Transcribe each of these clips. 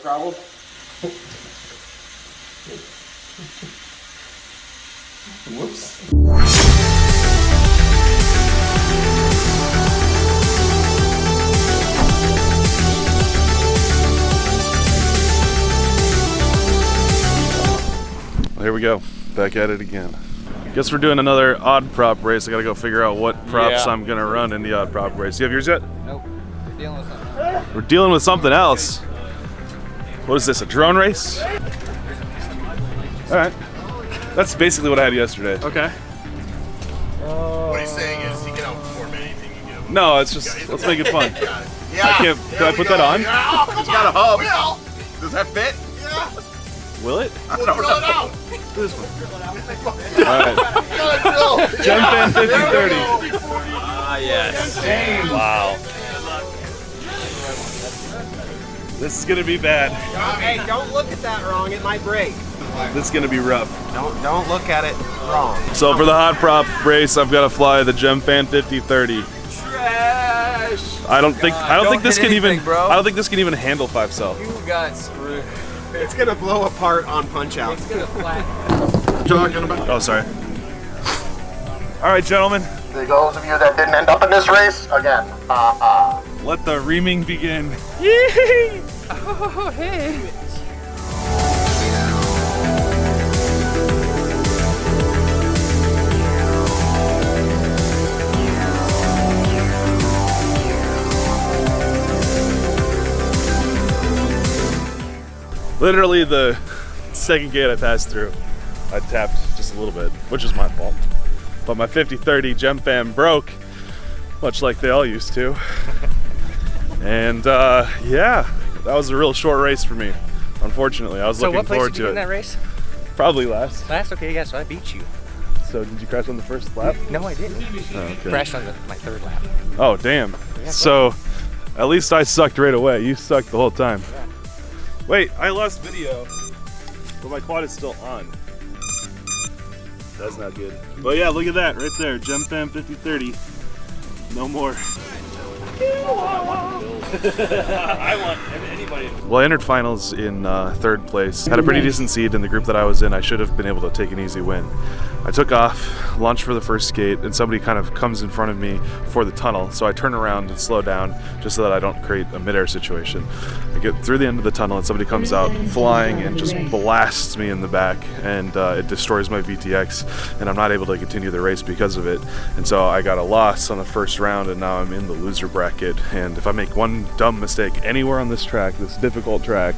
problem? Whoops. Well, here we go. Back at it again. Guess we're doing another odd prop race. I gotta go figure out what props I'm gonna run in the odd prop race. You have yours yet? Nope. We're dealing with something. We're dealing with something else. What is this, a drone race? All right. That's basically what I had yesterday. Okay. What he's saying is he can outperform anything you give him. No, it's just, let's make it fun. Yeah. I can't, can I put that on? Yeah. Oh, come It's got a hub. Will. Does that fit? Yeah. Will it? We'll drill it out. This one. All right. Jump in 50-30. Ah, yes. Wow. This is gonna be bad. Hey, don't look at that wrong. It might break. This is gonna be rough. Don't look at it wrong. So for the hot prop race, I've got to fly the Gemfan 50-30. Trash. I don't think this can even. bro. I don't think this can even handle 5 cell. You got screwed. It's gonna blow apart on punch out. It's gonna flatten. Talking about. Oh, sorry. All right, gentlemen. For those of you that didn't end up in this race, again, Let the reaming begin. Oh, hey. Literally the second gate I passed through, I tapped just a little bit, which is my fault. But my 50-30 Gemfan broke, much like they all used to. And yeah, that was a real short race for me, unfortunately. I was looking forward to it. So what place did you get in that race? Probably last. Last? Okay, yeah, so I beat you. So did you crash on the first lap? No, I didn't. Oh, okay. Crashed on my 3rd lap. Oh, damn. So at least I sucked right away. You sucked the whole time. Yeah. Wait, I lost video, but my quad is still on. That's not good. But yeah, look at that right there. Gemfan 50-30. No more. I want anybody. Well, I entered finals in 3rd place. Had a pretty decent seed in the group that I was in. I should have been able to take an easy win. I took off, launched for the first gate, and somebody kind of comes in front of me for the tunnel. So I turn around and slow down just so that I don't create a midair situation. I get through the end of the tunnel and somebody comes out flying and just blasts me in the back, and it destroys my VTX, and I'm not able to continue the race because of it. And so I got a loss on the first round, and now I'm in the loser bracket. And if I make one dumb mistake anywhere on this track, this difficult track,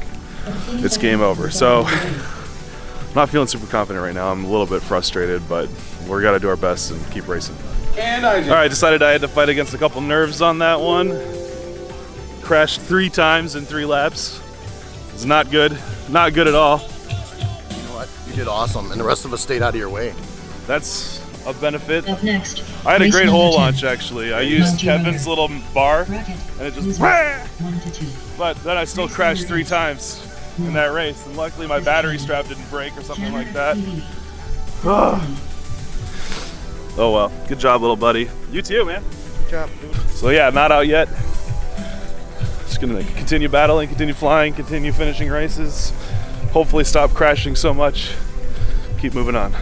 it's game over. So I'm not feeling super confident right now. I'm a little bit frustrated, but we're gotta do our best and keep racing. And I just. All right, decided I had to fight against a couple nerves on that one. Crashed 3 times in 3 laps. It's not good. Not good at all. you know what? You did awesome, and the rest of us stayed out of your way. That's a benefit. Up next, I had a race great number hole 10. launch actually. I used Kevin's little bar, Bracket. and it just. Loser. 1 to 2. But then I still crashed 3 times in that race, and luckily my battery strap didn't break or something like that. Oh well, good job, little buddy. You too, man. Good job. So yeah, not out yet. Just gonna continue battling, continue flying, continue finishing races. Hopefully stop crashing so much. Keep moving on.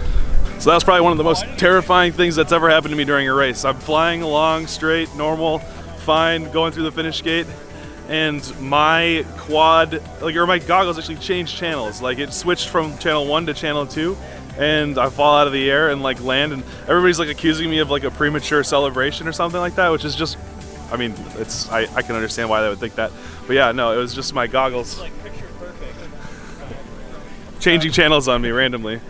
So that was probably one of the most terrifying things that's ever happened to me during a race. I'm flying along straight, normal, fine, going through the finish gate, and my quad, or my goggles actually changed channels. Like it switched from channel 1 to channel 2, and I fall out of the air and like land, and everybody's like accusing me of like a premature celebration or something like that, which is just, I mean, it's I can understand why they would think that. But yeah, no, it was just my goggles changing channels on me randomly.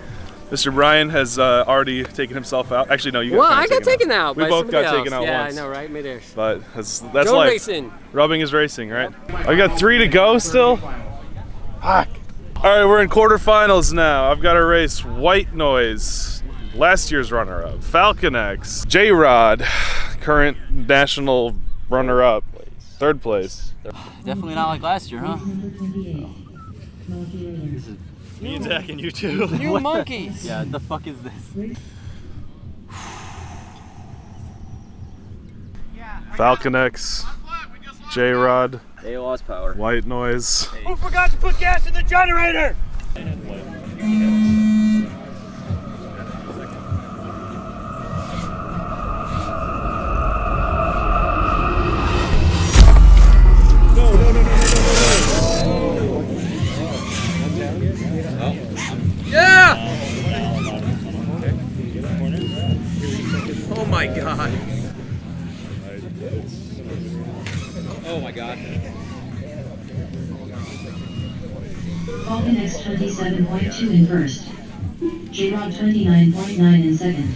Mr. Brian has already taken himself out. Actually, no, you got I got taken out. We by both got somebody taken else. out yeah, once. I know, right? Midair. But that's Drone life. racing. Rubbing is racing, right? I got 3 to go still. Fuck. All right, we're in quarterfinals now. I've got to race White Noise, last year's runner-up, Falcon X, J-Rod, current national runner-up, 3rd place. Definitely not like last year, huh? Me attacking you too. You monkeys. Yeah, the fuck is this? Falcon X, J-Rod, AOS power. White noise. Who forgot to put gas in the generator? Yeah! Oh my god. Oh my god. Falcon X 27.2 in first. J-Rod 29.9 in second.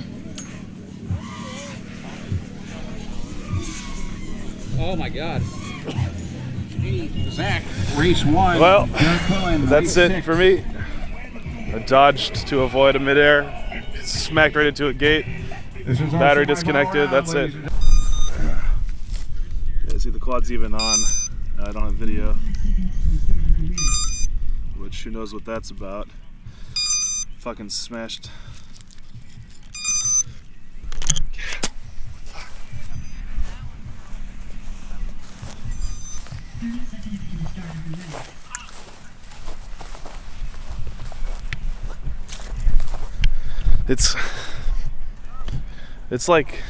Oh my god. Zach, race one. Well, Derek Cohen, that's race it six. for me. I dodged to avoid a midair, smacked right into a gate, This is our battery semi-final disconnected, round, that's it. ladies and Yeah, see the quad's even on. I don't have video, which who knows what that's about. Fucking smashed. It's like,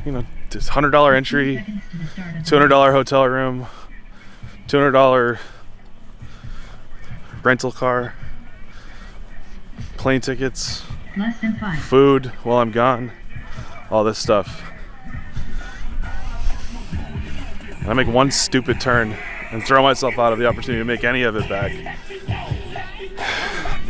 you know, this $100 entry, $200 hotel room, $200 rental car, plane tickets, Less than 5. food while I'm gone, all this stuff. And I make one stupid turn and throw myself out of the opportunity to make any of it back.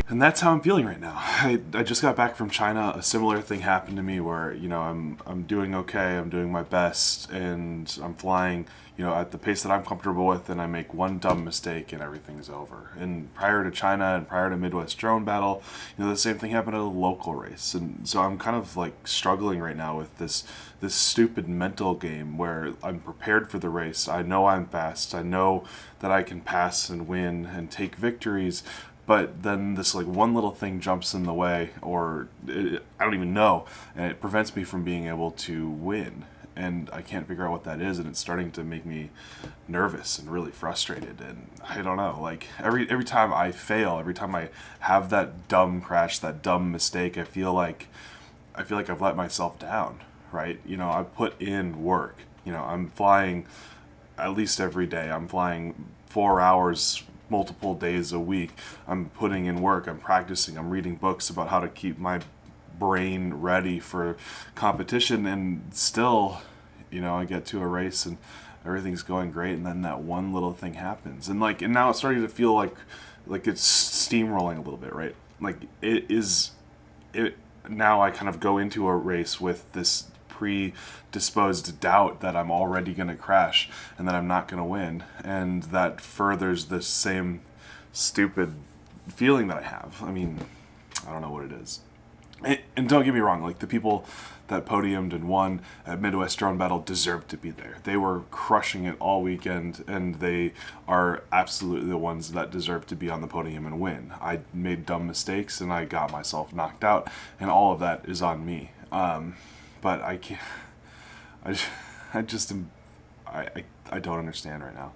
And that's how I'm feeling right now. I just got back from China. A similar thing happened to me where, you know, I'm doing okay, I'm doing my best, and I'm flying, you know, at the pace that I'm comfortable with, and I make one dumb mistake and everything's over. And prior to China and prior to Midwest Drone Battle, you know, the same thing happened at a local race. And so I'm kind of like struggling right now with this stupid mental game where I'm prepared for the race. I know I'm fast. I know that I can pass and win and take victories. But then this like one little thing jumps in the way, or I don't even know, and it prevents me from being able to win. And I can't figure out what that is, and it's starting to make me nervous and really frustrated. And I don't know, like every time I fail, every time I have that dumb crash, that dumb mistake, I feel like I've let myself down, right? You know, I put in work. You know, I'm flying at least every day. I'm flying 4 hours multiple days a week. I'm putting in work, I'm practicing, I'm reading books about how to keep my brain ready for competition, and still, you know, I get to a race and everything's going great, and then that one little thing happens. And now it's starting to feel like it's steamrolling a little bit, right? Like now I kind of go into a race with this predisposed doubt that I'm already going to crash and that I'm not going to win, and that furthers this same stupid feeling that I have. I mean, I don't know what it is. And don't get me wrong, like the people that podiumed and won at Midwest Drone Battle deserved to be there. They were crushing it all weekend, and they are absolutely the ones that deserve to be on the podium and win. I made dumb mistakes and I got myself knocked out, and all of that is on me. But I can't. I don't understand right now,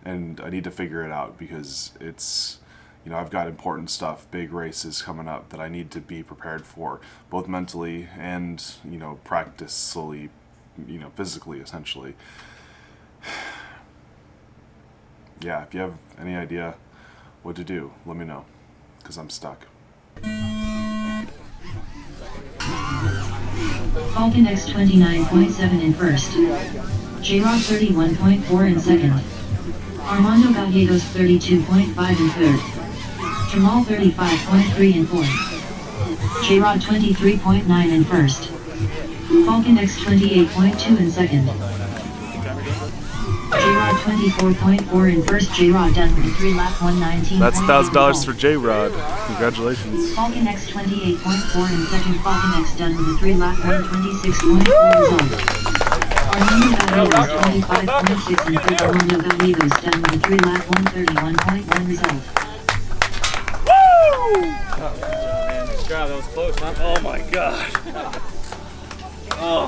and I need to figure it out, because it's, you know, I've got important stuff, big races coming up that I need to be prepared for, both mentally and, you know, practically, you know, physically, essentially. Yeah, if you have any idea what to do, let me know, because I'm stuck. Falcon X 29.7 in first. J-Rod 31.4 in second. Armando Gallegos 32.5 in third. Jamal 35.3 in fourth. J-Rod 23.9 in first. Falcon X 28.2 in second. J-Rod 24.4 in first. J-Rod done with a 3-lap 119. That's $1,000 for J-Rod. Congratulations. Falcon X 28.4 in second. Falcon X done with a 3-lap 126.4 result. Armando Gallegos 25.6 in third. Armando Gallegos done with a 3-lap 131.1 result. Good job, that was close, huh? Oh my god. Well,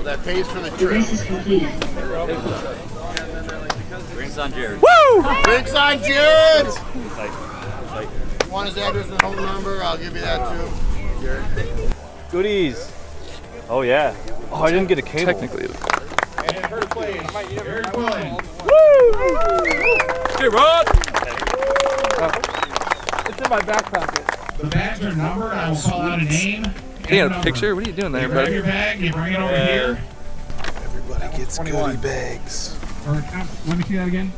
that pays for the The trip. race is completed. Drinks on Jared. Drinks on Jared! Want his address and home number? I'll give you that too. Jared. Goodies. Oh yeah. Oh, I didn't get a cable. Technically, Hey, Rod! It's in my back pocket. The bags are numbered. I will call out a name. you got a picture? What are you doing there, Grab bud? your bag. You bring it over here. Everybody gets goodie bags. Or let me see that again.